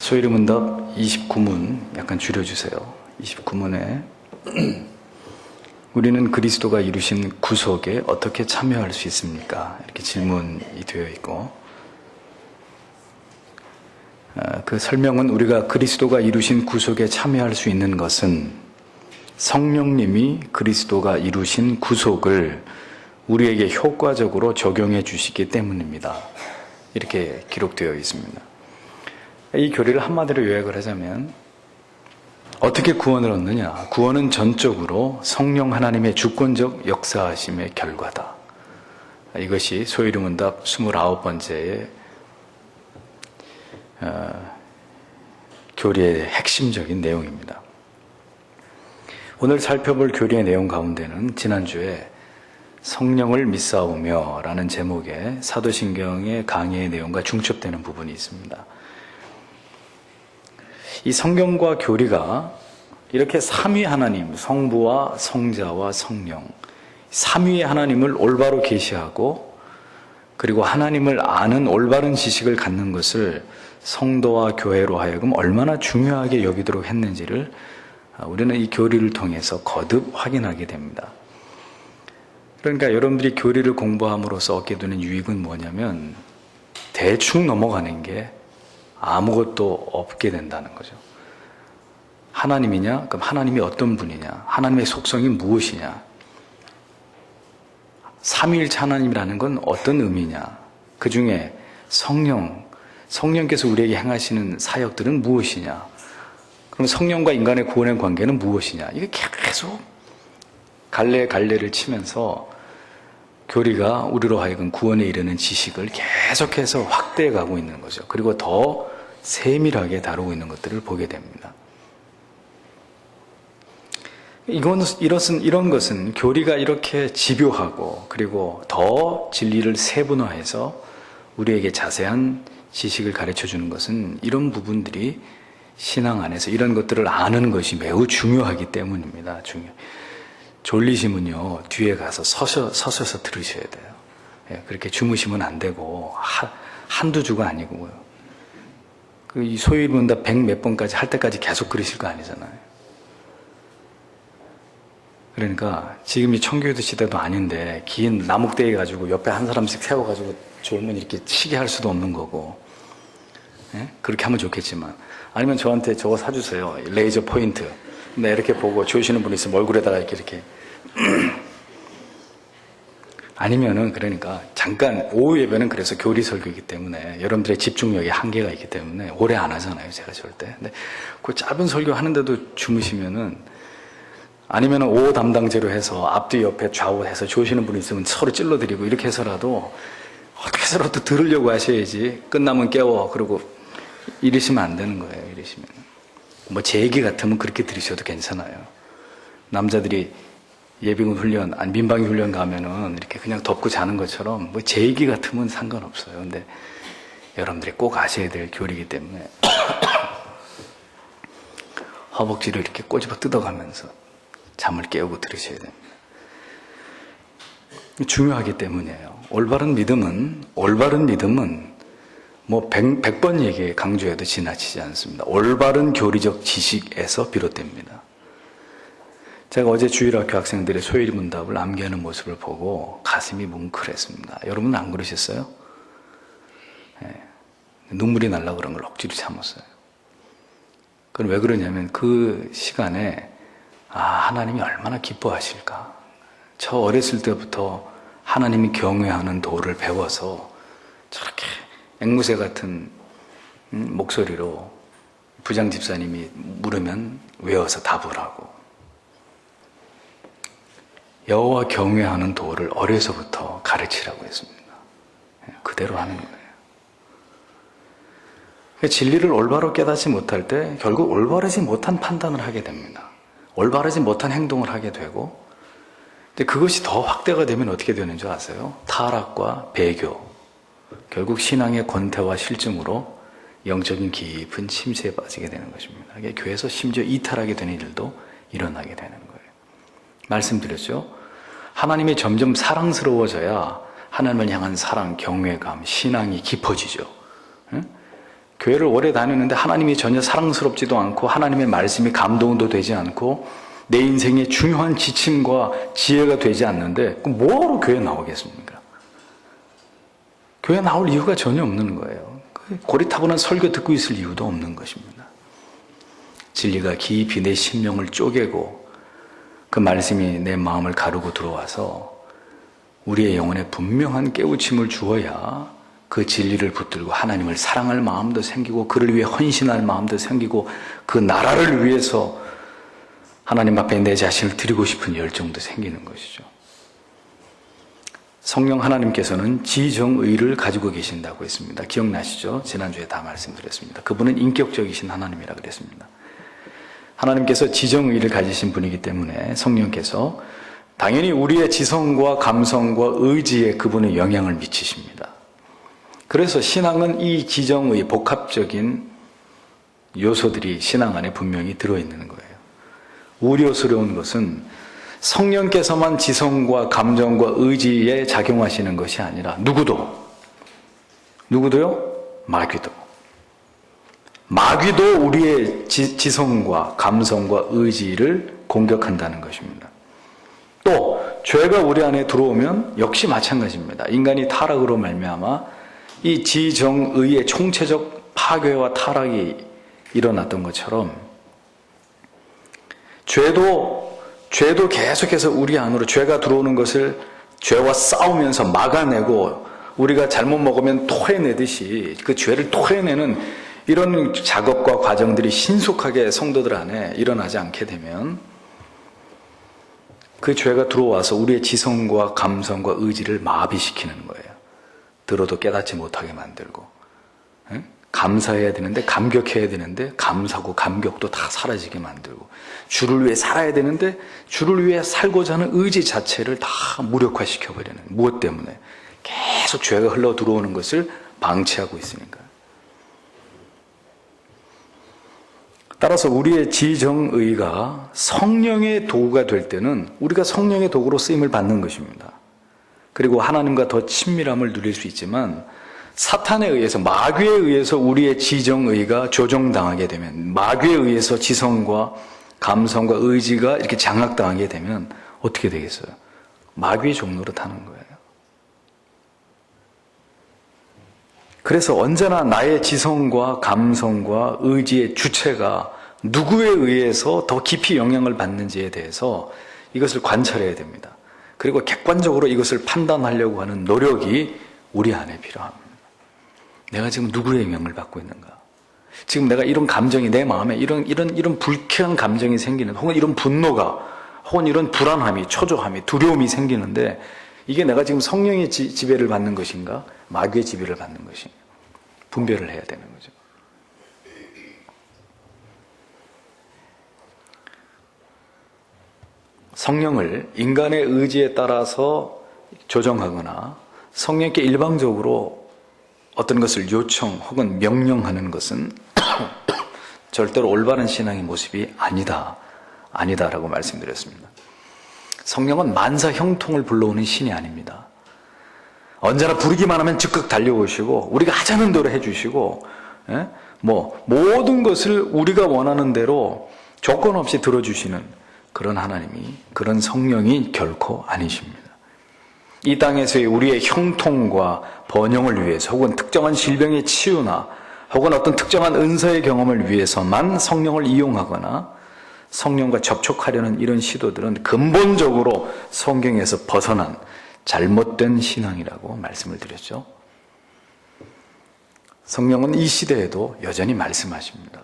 소이름문답 29문 약간 줄여주세요. 29문에 우리는 그리스도가 이루신 구속에 어떻게 참여할 수 있습니까? 이렇게 질문이 되어 있고, 그 설명은 우리가 그리스도가 이루신 구속에 참여할 수 있는 것은 성령님이 그리스도가 이루신 구속을 우리에게 효과적으로 적용해 주시기 때문입니다. 이렇게 기록되어 있습니다. 이 교리를 한마디로 요약을 하자면 어떻게 구원을 얻느냐? 구원은 전적으로 성령 하나님의 주권적 역사하심의 결과다. 이것이 소이름문답 29번째의 교리의 핵심적인 내용입니다. 오늘 살펴볼 교리의 내용 가운데는 지난주에 성령을 믿사오며 라는 제목의 사도신경의 강의의 내용과 중첩되는 부분이 있습니다. 이 성경과 교리가 이렇게 삼위 하나님, 성부와 성자와 성령, 삼위의 하나님을 올바로 계시하고 그리고 하나님을 아는 올바른 지식을 갖는 것을 성도와 교회로 하여금 얼마나 중요하게 여기도록 했는지를 우리는 이 교리를 통해서 거듭 확인하게 됩니다. 그러니까 여러분들이 교리를 공부함으로써 얻게 되는 유익은 뭐냐면 대충 넘어가는 게 아무것도 없게 된다는 거죠. 하나님이냐? 그럼 하나님이 어떤 분이냐? 하나님의 속성이 무엇이냐? 삼위일체 하나님이라는 건 어떤 의미냐? 그 중에 성령께서 우리에게 행하시는 사역들은 무엇이냐? 그럼 성령과 인간의 구원의 관계는 무엇이냐? 이게 계속 갈래를 치면서 교리가 우리로 하여금 구원에 이르는 지식을 계속해서 확대해 가고 있는 거죠. 그리고 더 세밀하게 다루고 있는 것들을 보게 됩니다. 이런 것은 교리가 이렇게 집요하고 그리고 더 진리를 세분화해서 우리에게 자세한 지식을 가르쳐 주는 것은 이런 부분들이 신앙 안에서 이런 것들을 아는 것이 매우 중요하기 때문입니다. 졸리시면요 뒤에 가서 서셔서 들으셔야 돼요. 그렇게 주무시면 안 되고 한두 주가 아니고요. 이 소위문답 100몇 번까지 할 때까지 계속 그러실 거 아니잖아요. 그러니까 지금이 청교도 시대도 아닌데 긴 나목대에 가지고 옆에 한 사람씩 세워가지고 졸면 이렇게 쉬게 할 수도 없는 거고, 그렇게 하면 좋겠지만 아니면 저한테 저거 사주세요. 레이저 포인트. 이렇게 보고 조시는 분 있으면 얼굴에다가 이렇게 아니면은 그러니까 잠깐 오후 예배는 그래서 교리 설교이기 때문에 여러분들의 집중력에 한계가 있기 때문에 오래 안 하잖아요. 제가 절대. 근데 그 짧은 설교 하는데도 주무시면은 아니면은 오후 담당제로 해서 앞뒤 옆에 좌우 해서 조시는 분 있으면 서로 찔러드리고 이렇게 해서라도 어떻게 해서라도 들으려고 하셔야지. 끝나면 깨워. 그러고 이러시면 안 되는 거예요. 이러시면. 뭐 제 얘기 같으면 그렇게 들으셔도 괜찮아요. 남자들이 예비군 훈련, 아니 민방위 훈련 가면은 이렇게 그냥 덮고 자는 것처럼 뭐 제 얘기 같으면 상관없어요. 근데 여러분들이 꼭 아셔야 될 교리이기 때문에 허벅지를 이렇게 꼬집어 뜯어가면서 잠을 깨우고 들으셔야 됩니다. 중요하기 때문이에요. 올바른 믿음은 뭐 100번 강조해도 지나치지 않습니다. 올바른 교리적 지식에서 비롯됩니다. 제가 어제 주일학교 학생들의 소일문답을 암기하는 모습을 보고 가슴이 뭉클했습니다. 여러분은 안 그러셨어요? 눈물이 날라 그런 걸 억지로 참았어요. 그건 왜 그러냐면 그 시간에 하나님이 얼마나 기뻐하실까. 저 어렸을 때부터 하나님이 경외하는 도를 배워서 저렇게 앵무새 같은 목소리로 부장 집사님이 물으면 외워서 답을 하고 여호와 경외하는 도를 어려서부터 가르치라고 했습니다. 그대로 하는 거예요. 진리를 올바로 깨닫지 못할 때 결국 올바르지 못한 판단을 하게 됩니다. 올바르지 못한 행동을 하게 되고, 근데 그것이 더 확대가 되면 어떻게 되는 줄 아세요? 타락과 배교, 결국 신앙의 권태와 실증으로 영적인 깊은 침체에 빠지게 되는 것입니다. 교회에서 심지어 이탈하게 되는 일도 일어나게 되는 거예요. 말씀드렸죠? 하나님이 점점 사랑스러워져야 하나님을 향한 사랑, 경외감, 신앙이 깊어지죠. 교회를 오래 다녔는데 하나님이 전혀 사랑스럽지도 않고 하나님의 말씀이 감동도 되지 않고 내 인생의 중요한 지침과 지혜가 되지 않는데 그럼 뭐하러 교회 나오겠습니까? 교회 나올 이유가 전혀 없는 거예요. 고리타분한 설교 듣고 있을 이유도 없는 것입니다. 진리가 깊이 내 심령을 쪼개고 그 말씀이 내 마음을 가르고 들어와서 우리의 영혼에 분명한 깨우침을 주어야 그 진리를 붙들고 하나님을 사랑할 마음도 생기고 그를 위해 헌신할 마음도 생기고 그 나라를 위해서 하나님 앞에 내 자신을 드리고 싶은 열정도 생기는 것이죠. 성령 하나님께서는 지정의를 가지고 계신다고 했습니다. 기억나시죠? 지난주에 다 말씀드렸습니다. 그분은 인격적이신 하나님이라 그랬습니다. 하나님께서 지정의를 가지신 분이기 때문에 성령께서 당연히 우리의 지성과 감성과 의지에 그분의 영향을 미치십니다. 그래서 신앙은 이 지정의 복합적인 요소들이 신앙 안에 분명히 들어있는 거예요. 우려스러운 것은 성령께서만 지성과 감정과 의지에 작용하시는 것이 아니라 누구도요? 마귀도 우리의 지성과 감성과 의지를 공격한다는 것입니다. 또 죄가 우리 안에 들어오면 역시 마찬가지입니다. 인간이 타락으로 말미암아 이 지정의의 총체적 파괴와 타락이 일어났던 것처럼 죄도 계속해서 우리 안으로 죄가 들어오는 것을 죄와 싸우면서 막아내고 우리가 잘못 먹으면 토해내듯이 그 죄를 토해내는 이런 작업과 과정들이 신속하게 성도들 안에 일어나지 않게 되면 그 죄가 들어와서 우리의 지성과 감성과 의지를 마비시키는 거예요. 들어도 깨닫지 못하게 만들고, 감사해야 되는데 감격해야 되는데 감사고 감격도 다 사라지게 만들고, 주를 위해 살아야 되는데 주를 위해 살고자 하는 의지 자체를 다 무력화시켜버리는, 무엇 때문에? 계속 죄가 흘러 들어오는 것을 방치하고 있으니까. 따라서 우리의 지정의가 성령의 도구가 될 때는 우리가 성령의 도구로 쓰임을 받는 것입니다. 그리고 하나님과 더 친밀함을 누릴 수 있지만 사탄에 의해서, 마귀에 의해서 우리의 지정의가 조정당하게 되면, 마귀에 의해서 지성과 감성과 의지가 이렇게 장악당하게 되면 어떻게 되겠어요? 마귀의 종로로 타는 거예요. 그래서 언제나 나의 지성과 감성과 의지의 주체가 누구에 의해서 더 깊이 영향을 받는지에 대해서 이것을 관찰해야 됩니다. 그리고 객관적으로 이것을 판단하려고 하는 노력이 우리 안에 필요합니다. 내가 지금 누구의 영향을 받고 있는가? 지금 내가 이런 감정이 내 마음에 이런 불쾌한 감정이 생기는, 혹은 이런 분노가, 혹은 이런 불안함이, 초조함이, 두려움이 생기는데 이게 내가 지금 성령의 지배를 받는 것인가? 마귀의 지배를 받는 것인가? 분별을 해야 되는 거죠. 성령을 인간의 의지에 따라서 조정하거나 성령께 일방적으로 어떤 것을 요청 혹은 명령하는 것은 절대로 올바른 신앙의 모습이 아니다라고 말씀드렸습니다. 성령은 만사 형통을 불러오는 신이 아닙니다. 언제나 부르기만 하면 즉각 달려오시고 우리가 하자는 대로 해주시고, 모든 것을 우리가 원하는 대로 조건 없이 들어주시는 그런 하나님이, 그런 성령이 결코 아니십니다. 이 땅에서의 우리의 형통과 번영을 위해서, 혹은 특정한 질병의 치유나 혹은 어떤 특정한 은사의 경험을 위해서만 성령을 이용하거나 성령과 접촉하려는 이런 시도들은 근본적으로 성경에서 벗어난 잘못된 신앙이라고 말씀을 드렸죠. 성령은 이 시대에도 여전히 말씀하십니다.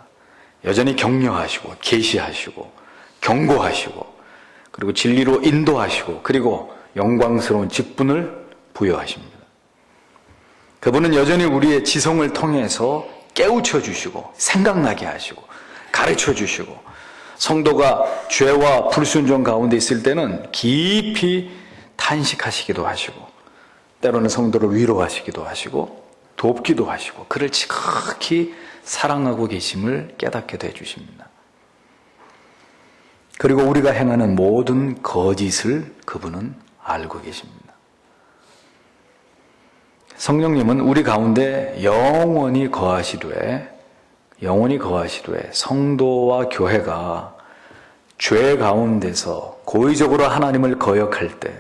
여전히 격려하시고 계시하시고 경고하시고, 그리고 진리로 인도하시고, 그리고 영광스러운 직분을 부여하십니다. 그분은 여전히 우리의 지성을 통해서 깨우쳐 주시고 생각나게 하시고 가르쳐 주시고, 성도가 죄와 불순종 가운데 있을 때는 깊이 탄식하시기도 하시고, 때로는 성도를 위로하시기도 하시고 돕기도 하시고, 그를 지극히 사랑하고 계심을 깨닫게 해주십니다. 그리고 우리가 행하는 모든 거짓을 그분은 알고 계십니다. 성령님은 우리 가운데 영원히 거하시되 성도와 교회가 죄 가운데서 고의적으로 하나님을 거역할 때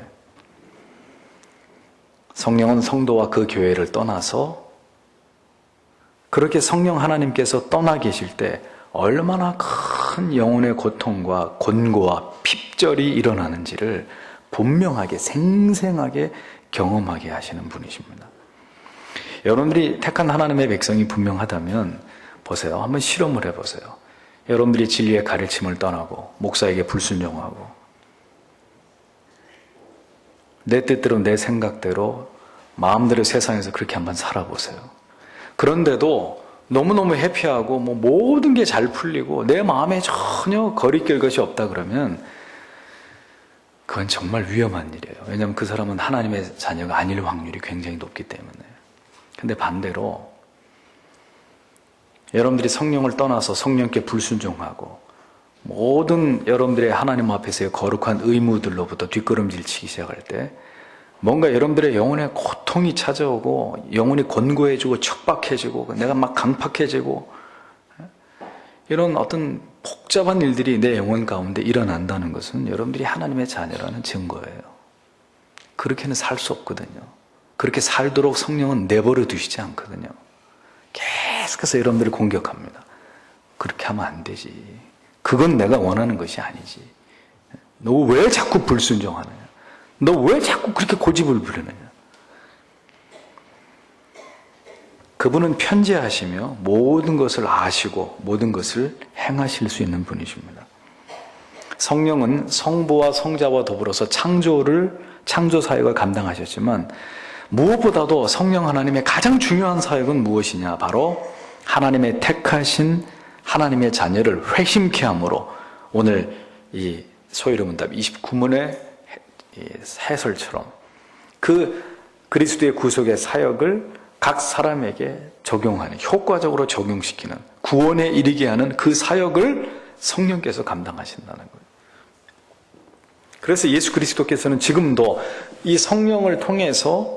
성령은 성도와 그 교회를 떠나서 그렇게 성령 하나님께서 떠나 계실 때 얼마나 큰 영혼의 고통과 곤고와 핍절이 일어나는지를 분명하게 생생하게 경험하게 하시는 분이십니다. 여러분들이 택한 하나님의 백성이 분명하다면 보세요. 한번 실험을 해보세요. 여러분들이 진리의 가르침을 떠나고 목사에게 불순종하고 내 뜻대로 내 생각대로 마음대로 세상에서 그렇게 한번 살아보세요. 그런데도 너무너무 해피하고 모든 게 잘 풀리고 내 마음에 전혀 거리낄 것이 없다 그러면 그건 정말 위험한 일이에요. 왜냐하면 그 사람은 하나님의 자녀가 아닐 확률이 굉장히 높기 때문에. 근데 반대로 여러분들이 성령을 떠나서 성령께 불순종하고 모든 여러분들의 하나님 앞에서의 거룩한 의무들로부터 뒷걸음질 치기 시작할 때 뭔가 여러분들의 영혼에 고통이 찾아오고 영혼이 곤고해지고 척박해지고 내가 막 강팍해지고 이런 어떤 복잡한 일들이 내 영혼 가운데 일어난다는 것은 여러분들이 하나님의 자녀라는 증거예요. 그렇게는 살 수 없거든요. 그렇게 살도록 성령은 내버려 두시지 않거든요. 계속해서 여러분들을 공격합니다. 그렇게 하면 안 되지. 그건 내가 원하는 것이 아니지. 너 왜 자꾸 불순종하느냐? 너 왜 자꾸 그렇게 고집을 부리느냐? 그분은 편재하시며 모든 것을 아시고 모든 것을 행하실 수 있는 분이십니다. 성령은 성부와 성자와 더불어서 창조 사역을 감당하셨지만 무엇보다도 성령 하나님의 가장 중요한 사역은 무엇이냐? 바로 하나님의 택하신 하나님의 자녀를 회심케 함으로 오늘 이 소위로문답 29문의 해설처럼 그 그리스도의 구속의 사역을 각 사람에게 적용하는, 효과적으로 적용시키는, 구원에 이르게 하는 그 사역을 성령께서 감당하신다는 거예요. 그래서 예수 그리스도께서는 지금도 이 성령을 통해서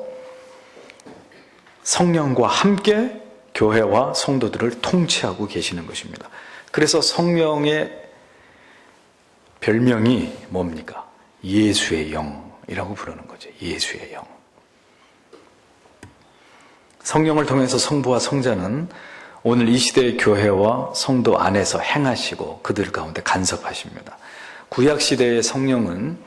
성령과 함께 교회와 성도들을 통치하고 계시는 것입니다. 그래서 성령의 별명이 뭡니까? 예수의 영이라고 부르는 거죠. 예수의 영. 성령을 통해서 성부와 성자는 오늘 이 시대의 교회와 성도 안에서 행하시고 그들 가운데 간섭하십니다. 구약시대의 성령은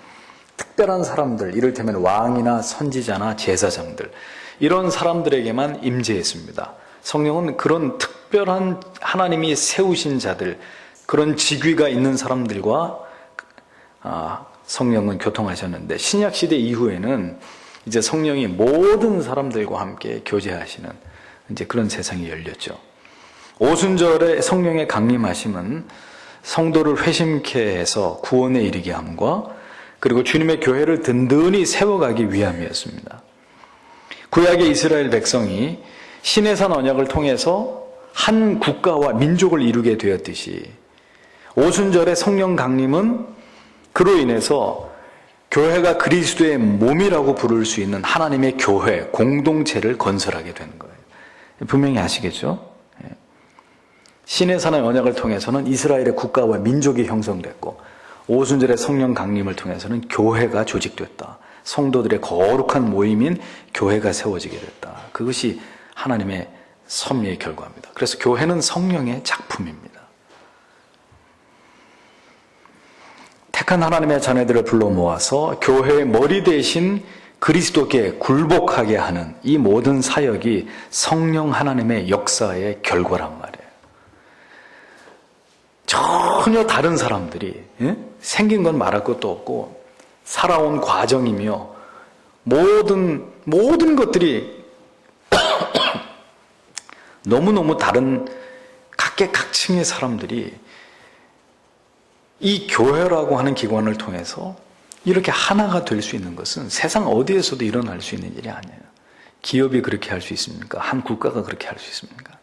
특별한 사람들, 이를테면 왕이나 선지자나 제사장들, 이런 사람들에게만 임재했습니다. 성령은 그런 특별한 하나님이 세우신 자들, 그런 직위가 있는 사람들과 성령은 교통하셨는데, 신약시대 이후에는 이제 성령이 모든 사람들과 함께 교제하시는 이제 그런 세상이 열렸죠. 오순절에 성령의 강림하심은 성도를 회심케 해서 구원에 이르게 함과 그리고 주님의 교회를 든든히 세워가기 위함이었습니다. 구약의 이스라엘 백성이 시내산 언약을 통해서 한 국가와 민족을 이루게 되었듯이 오순절의 성령 강림은 그로 인해서 교회가 그리스도의 몸이라고 부를 수 있는 하나님의 교회, 공동체를 건설하게 되는 거예요. 분명히 아시겠죠? 시내산의 언약을 통해서는 이스라엘의 국가와 민족이 형성됐고 오순절의 성령 강림을 통해서는 교회가 조직됐다. 성도들의 거룩한 모임인 교회가 세워지게 됐다. 그것이 하나님의 섭리의 결과입니다. 그래서 교회는 성령의 작품입니다. 택한 하나님의 자녀들을 불러 모아서 교회의 머리 대신 그리스도께 굴복하게 하는 이 모든 사역이 성령 하나님의 역사의 결과란 말이에요. 전혀 다른 사람들이 생긴 건 말할 것도 없고 살아온 과정이며 모든 것들이 너무너무 다른 각계각층의 사람들이 이 교회라고 하는 기관을 통해서 이렇게 하나가 될 수 있는 것은 세상 어디에서도 일어날 수 있는 일이 아니에요. 기업이 그렇게 할 수 있습니까? 한 국가가 그렇게 할 수 있습니까?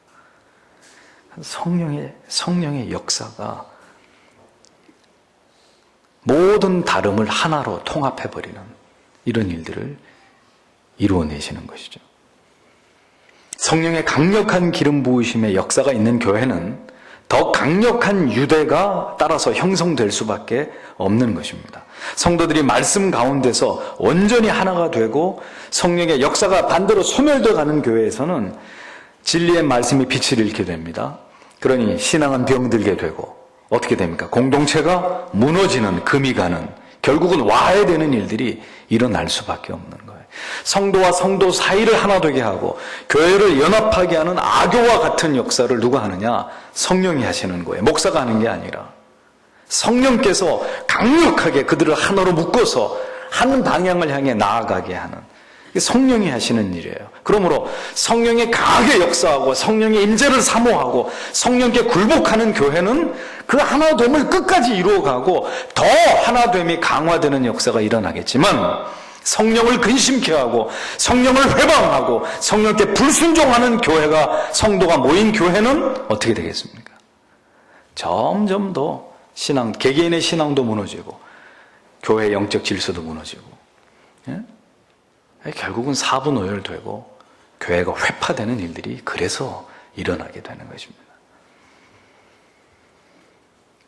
성령의 역사가 모든 다름을 하나로 통합해버리는 이런 일들을 이루어내시는 것이죠. 성령의 강력한 기름 부으심의 역사가 있는 교회는 더 강력한 유대가 따라서 형성될 수밖에 없는 것입니다. 성도들이 말씀 가운데서 온전히 하나가 되고 성령의 역사가 반대로 소멸되어 가는 교회에서는 진리의 말씀이 빛을 잃게 됩니다. 그러니 신앙은 병들게 되고 어떻게 됩니까? 공동체가 무너지는, 금이 가는, 결국은 와해되는 일들이 일어날 수밖에 없는 거예요. 성도와 성도 사이를 하나 되게 하고 교회를 연합하게 하는 악교와 같은 역사를 누가 하느냐? 성령이 하시는 거예요. 목사가 하는 게 아니라 성령께서 강력하게 그들을 하나로 묶어서 한 방향을 향해 나아가게 하는, 성령이 하시는 일이에요. 그러므로 성령이 강하게 역사하고 성령의 임재를 사모하고 성령께 굴복하는 교회는 그 하나됨을 끝까지 이루어가고 더 하나됨이 강화되는 역사가 일어나겠지만, 성령을 근심케 하고 성령을 회방하고 성령께 불순종하는 교회가, 성도가 모인 교회는 어떻게 되겠습니까? 점점 더 개개인의 신앙도 무너지고 교회의 영적 질서도 무너지고, 예? 결국은 사분오열되고 교회가 회파되는 일들이 그래서 일어나게 되는 것입니다.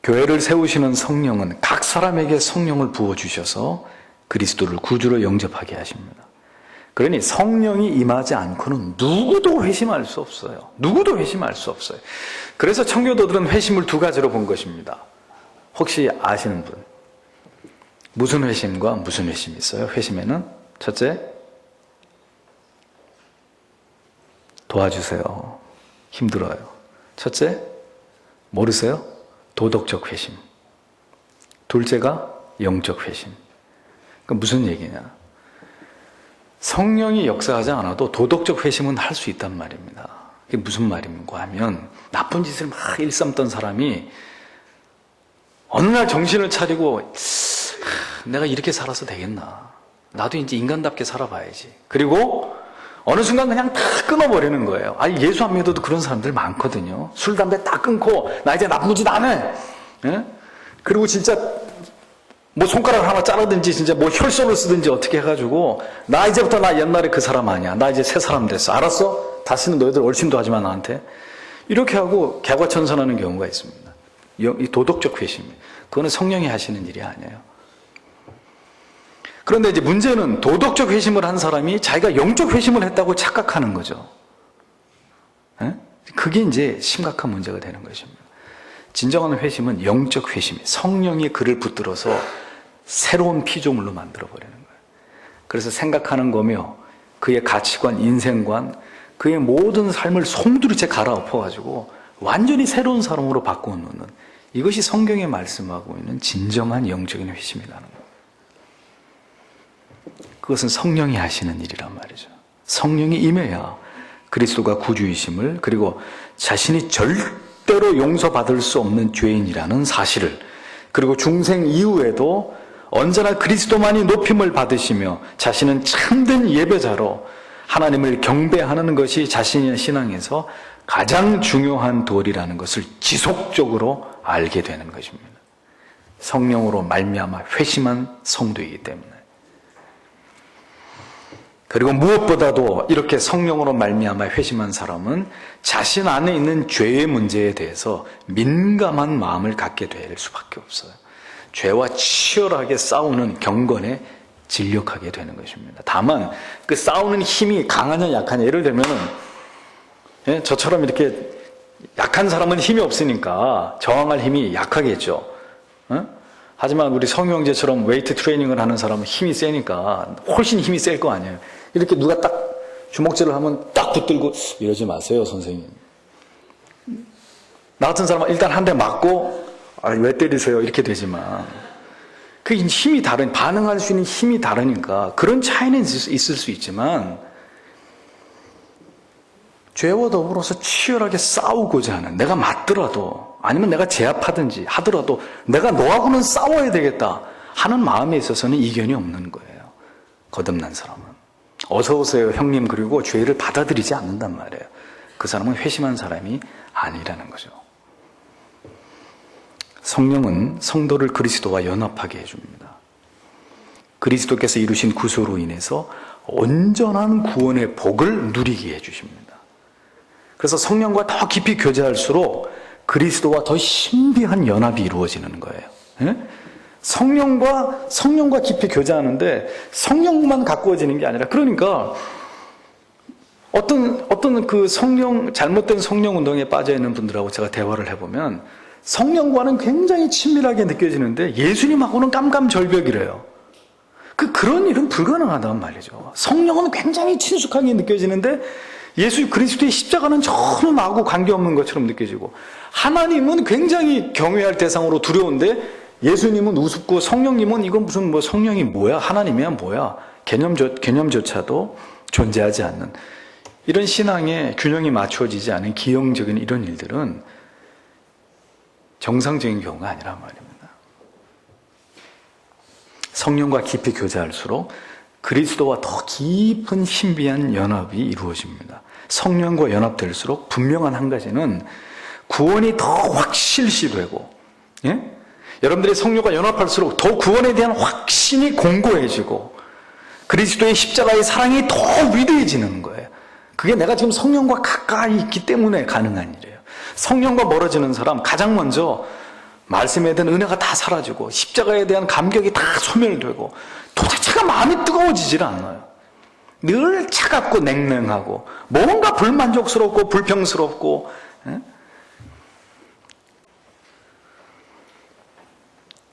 교회를 세우시는 성령은 각 사람에게 성령을 부어주셔서 그리스도를 구주로 영접하게 하십니다. 그러니 성령이 임하지 않고는 누구도 회심할 수 없어요. 누구도 회심할 수 없어요. 그래서 청교도들은 회심을 두 가지로 본 것입니다. 혹시 아시는 분? 무슨 회심과 무슨 회심이 있어요? 회심에는 첫째, 도와주세요. 힘들어요. 첫째, 모르세요? 도덕적 회심. 둘째가 영적 회심. 그러니까 무슨 얘기냐? 성령이 역사하지 않아도 도덕적 회심은 할 수 있단 말입니다. 그게 무슨 말인가 하면, 나쁜 짓을 막 일삼던 사람이 어느 날 정신을 차리고 내가 이렇게 살아서 되겠나? 나도 이제 인간답게 살아봐야지. 그리고 어느 순간 그냥 다 끊어버리는 거예요. 아니, 예수 안 믿어도 그런 사람들 많거든요. 술, 담배 다 끊고 나 이제 나쁜 짓 안 해. 예? 그리고 진짜 뭐 손가락 하나 자르든지 진짜 뭐 혈소를 쓰든지 어떻게 해가지고 나 이제부터 나 옛날에 그 사람 아니야. 나 이제 새 사람 됐어. 알았어? 다시는 너희들 얼씬도 하지 마 나한테. 이렇게 하고 개과천선하는 경우가 있습니다. 이 도덕적 회심, 그거는 성령이 하시는 일이 아니에요. 그런데 이제 문제는 도덕적 회심을 한 사람이 자기가 영적 회심을 했다고 착각하는 거죠. 에? 그게 이제 심각한 문제가 되는 것입니다. 진정한 회심은 영적 회심, 성령이 그를 붙들어서 새로운 피조물로 만들어버리는 거예요. 그래서 생각하는 거며 그의 가치관, 인생관, 그의 모든 삶을 송두리째 갈아엎어가지고 완전히 새로운 사람으로 바꿔놓는, 이것이 성경에 말씀하고 있는 진정한 영적인 회심이라는 거예요. 그것은 성령이 하시는 일이란 말이죠. 성령이 임해야 그리스도가 구주이심을, 그리고 자신이 절대로 용서받을 수 없는 죄인이라는 사실을, 그리고 중생 이후에도 언제나 그리스도만이 높임을 받으시며 자신은 참된 예배자로 하나님을 경배하는 것이 자신의 신앙에서 가장 중요한 도리라는 것을 지속적으로 알게 되는 것입니다. 성령으로 말미암아 회심한 성도이기 때문에. 그리고 무엇보다도 이렇게 성령으로 말미암아 회심한 사람은 자신 안에 있는 죄의 문제에 대해서 민감한 마음을 갖게 될 수밖에 없어요. 죄와 치열하게 싸우는 경건에 진력하게 되는 것입니다. 다만 그 싸우는 힘이 강하냐 약하냐, 예를 들면은 저처럼 이렇게 약한 사람은 힘이 없으니까 저항할 힘이 약하겠죠. 하지만 우리 성유 형제처럼 웨이트 트레이닝을 하는 사람은 힘이 세니까 훨씬 힘이 셀 거 아니에요. 이렇게 누가 딱 주먹질을 하면 딱 붙들고 이러지 마세요, 선생님. 나 같은 사람은 일단 한 대 맞고 왜 때리세요? 이렇게 되지만 그 힘이 반응할 수 있는 힘이 다르니까 그런 차이는 있을 수 있지만, 죄와 더불어서 치열하게 싸우고자 하는, 내가 맞더라도 아니면 내가 제압하든지 하더라도 내가 너하고는 싸워야 되겠다 하는 마음에 있어서는 이견이 없는 거예요. 거듭난 사람은 어서 오세요 형님, 그리고 죄를 받아들이지 않는단 말이에요. 그 사람은 회심한 사람이 아니라는 거죠. 성령은 성도를 그리스도와 연합하게 해줍니다. 그리스도께서 이루신 구소로 인해서 온전한 구원의 복을 누리게 해주십니다. 그래서 성령과 더 깊이 교제할수록 그리스도와 더 신비한 연합이 이루어지는 거예요. 예? 성령과 깊이 교제하는데 성령만 가꾸어지는 게 아니라, 그러니까 어떤 그 잘못된 성령 운동에 빠져 있는 분들하고 제가 대화를 해보면 성령과는 굉장히 친밀하게 느껴지는데 예수님하고는 깜깜절벽이래요. 그런 일은 불가능하단 말이죠. 성령은 굉장히 친숙하게 느껴지는데 예수 그리스도의 십자가는 전혀 나하고 관계없는 것처럼 느껴지고, 하나님은 굉장히 경외할 대상으로 두려운데 예수님은 우습고, 성령님은 이건 무슨 성령이 뭐야, 하나님이야 뭐야, 개념조차도 존재하지 않는, 이런 신앙의 균형이 맞춰지지 않은 기형적인 이런 일들은 정상적인 경우가 아니란 말입니다. 성령과 깊이 교제할수록 그리스도와 더 깊은 신비한 연합이 이루어집니다. 성령과 연합될수록 분명한 한 가지는 구원이 더 확실시 되고, 예? 여러분들이 성령과 연합할수록 더 구원에 대한 확신이 공고해지고 그리스도의 십자가의 사랑이 더 위대해지는 거예요. 그게 내가 지금 성령과 가까이 있기 때문에 가능한 일이에요. 성령과 멀어지는 사람, 가장 먼저 말씀에 대한 은혜가 다 사라지고 십자가에 대한 감격이 다 소멸되고 도대체가 마음이 뜨거워지질 않아요. 늘 차갑고 냉랭하고 뭔가 불만족스럽고 불평스럽고, 예?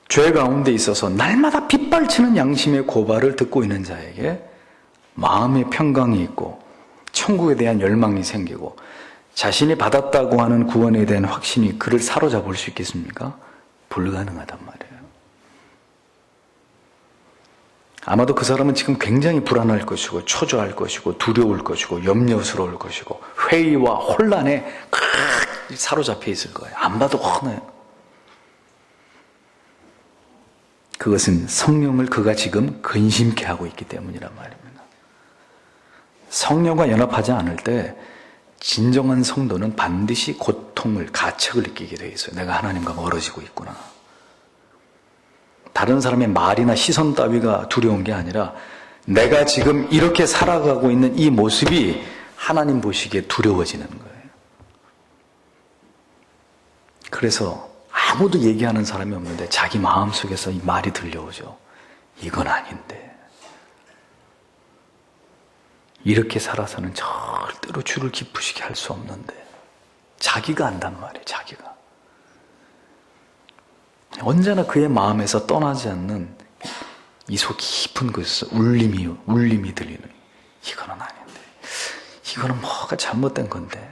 죄 가운데 있어서 날마다 빗발치는 양심의 고발을 듣고 있는 자에게 마음의 평강이 있고 천국에 대한 열망이 생기고 자신이 받았다고 하는 구원에 대한 확신이 그를 사로잡을 수 있겠습니까? 불가능하단 말이에요. 아마도 그 사람은 지금 굉장히 불안할 것이고 초조할 것이고 두려울 것이고 염려스러울 것이고 회의와 혼란에 사로잡혀 있을 거예요. 안 봐도 훤해요. 그것은 성령을 그가 지금 근심케 하고 있기 때문이란 말입니다. 성령과 연합하지 않을 때 진정한 성도는 반드시 고통을, 가책을 느끼게 돼 있어요. 내가 하나님과 멀어지고 있구나. 다른 사람의 말이나 시선 따위가 두려운 게 아니라 내가 지금 이렇게 살아가고 있는 이 모습이 하나님 보시기에 두려워지는 거예요. 그래서 아무도 얘기하는 사람이 없는데 자기 마음속에서 이 말이 들려오죠. 이건 아닌데. 이렇게 살아서는 절대로 주를 기쁘시게 할 수 없는데. 자기가 안단 말이에요. 자기가. 언제나 그의 마음에서 떠나지 않는 이 속 깊은 곳에서 울림이 들리는, 이거는 아닌데, 이거는 뭐가 잘못된 건데,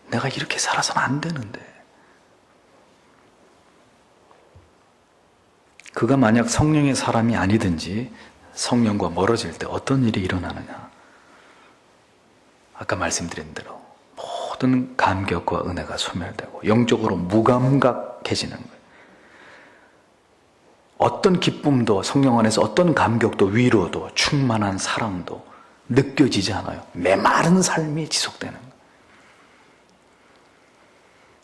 내가 이렇게 살아서는 안 되는데. 그가 만약 성령의 사람이 아니든지 성령과 멀어질 때 어떤 일이 일어나느냐. 아까 말씀드린 대로 모든 감격과 은혜가 소멸되고 영적으로 무감각해지는 거예요. 어떤 기쁨도, 성령 안에서 어떤 감격도, 위로도, 충만한 사랑도 느껴지지 않아요. 메마른 삶이 지속되는 거예요.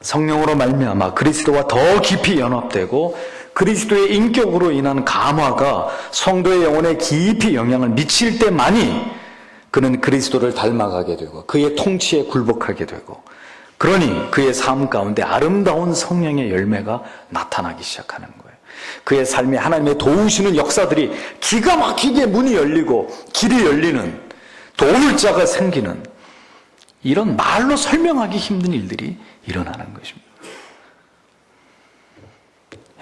성령으로 말미암아 그리스도와 더 깊이 연합되고 그리스도의 인격으로 인한 감화가 성도의 영혼에 깊이 영향을 미칠 때만이 그는 그리스도를 닮아가게 되고 그의 통치에 굴복하게 되고, 그러니 그의 삶 가운데 아름다운 성령의 열매가 나타나기 시작하는 거예요. 그의 삶에 하나님의 도우시는 역사들이 기가 막히게 문이 열리고 길이 열리는, 도울자가 생기는, 이런 말로 설명하기 힘든 일들이 일어나는 것입니다.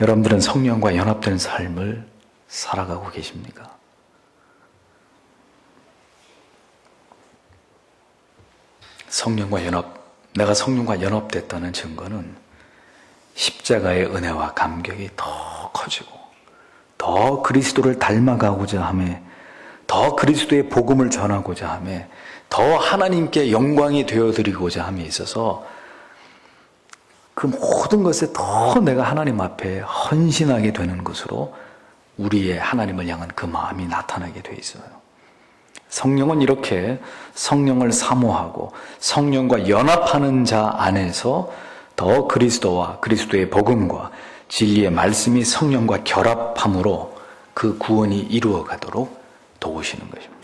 여러분들은 성령과 연합된 삶을 살아가고 계십니까? 내가 성령과 연합됐다는 증거는 십자가의 은혜와 감격이 더 커지고 더 그리스도를 닮아가고자 하며, 더 그리스도의 복음을 전하고자 하며, 더 하나님께 영광이 되어드리고자 함에 있어서 그 모든 것에 더 내가 하나님 앞에 헌신하게 되는 것으로 우리의 하나님을 향한 그 마음이 나타나게 돼 있어요. 성령은 이렇게 성령을 사모하고 성령과 연합하는 자 안에서 더 그리스도와 그리스도의 복음과 진리의 말씀이 성령과 결합함으로 그 구원이 이루어가도록 도우시는 것입니다.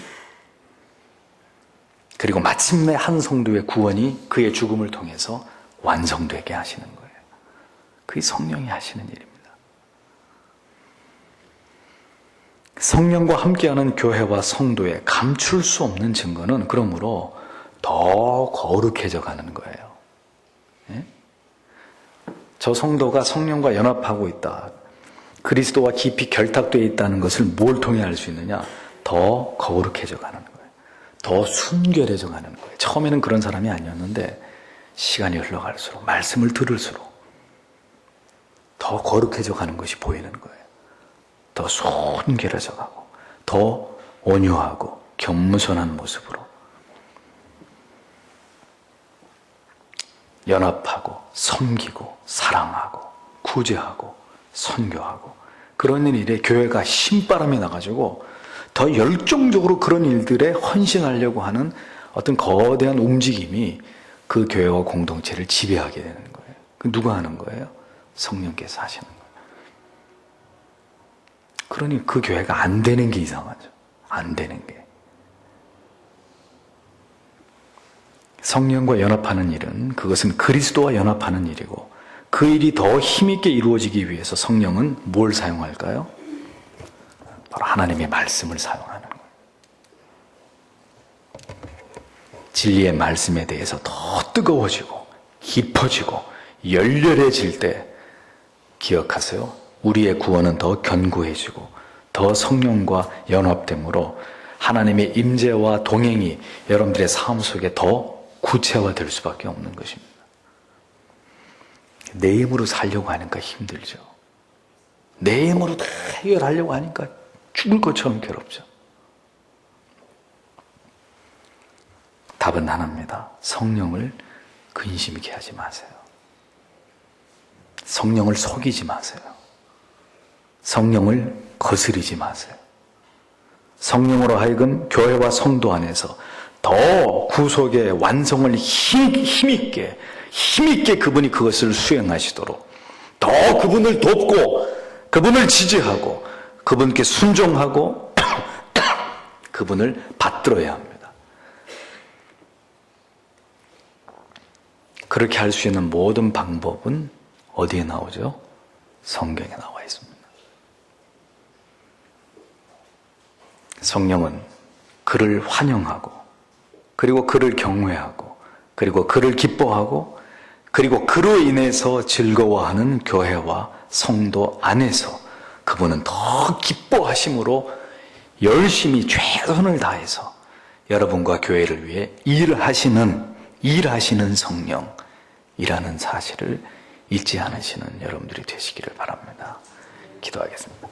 그리고 마침내 한 성도의 구원이 그의 죽음을 통해서 완성되게 하시는 거예요. 그게 성령이 하시는 일입니다. 성령과 함께하는 교회와 성도의 감출 수 없는 증거는 그러므로 더 거룩해져 가는 거예요. 예? 저 성도가 성령과 연합하고 있다, 그리스도와 깊이 결탁되어 있다는 것을 뭘 통해 알 수 있느냐? 더 거룩해져 가는 거예요. 더 순결해져 가는 거예요. 처음에는 그런 사람이 아니었는데 시간이 흘러갈수록, 말씀을 들을수록 더 거룩해져 가는 것이 보이는 거예요. 더 순결해져 가고, 더 온유하고 겸손한 모습으로 연합하고 섬기고 사랑하고 구제하고 선교하고, 그런 일에 교회가 신바람이 나가지고 더 열정적으로 그런 일들에 헌신하려고 하는 어떤 거대한 움직임이 그 교회와 공동체를 지배하게 되는 거예요. 그 누가 하는 거예요? 성령께서 하시는 거예요. 그러니 그 교회가 안 되는 게 이상하죠. 안 되는 게. 성령과 연합하는 일은, 그것은 그리스도와 연합하는 일이고, 그 일이 더 힘있게 이루어지기 위해서 성령은 뭘 사용할까요? 바로 하나님의 말씀을 사용하는 거예요. 진리의 말씀에 대해서 더 뜨거워지고 깊어지고 열렬해질 때, 기억하세요. 우리의 구원은 더 견고해지고 더 성령과 연합됨으로 하나님의 임재와 동행이 여러분들의 삶 속에 더 구체화될 수밖에 없는 것입니다. 내 힘으로 살려고 하니까 힘들죠. 내 힘으로 다 해결하려고 하니까 죽을 것처럼 괴롭죠. 답은 하나입니다. 성령을 근심 있게 하지 마세요. 성령을 속이지 마세요. 성령을 거스리지 마세요. 성령으로 하여금 교회와 성도 안에서 더 구속의 완성을 힘있게 그분이 그것을 수행하시도록 더 그분을 돕고 그분을 지지하고 그분께 순종하고 그분을 받들어야 합니다. 그렇게 할 수 있는 모든 방법은 어디에 나오죠? 성경에 나와 있습니다. 성령은 그를 환영하고, 그리고 그를 경외하고, 그리고 그를 기뻐하고, 그리고 그로 인해서 즐거워하는 교회와 성도 안에서 그분은 더 기뻐하심으로 열심히 최선을 다해서 여러분과 교회를 위해 일하시는 성령이라는 사실을 잊지 않으시는 여러분들이 되시기를 바랍니다. 기도하겠습니다.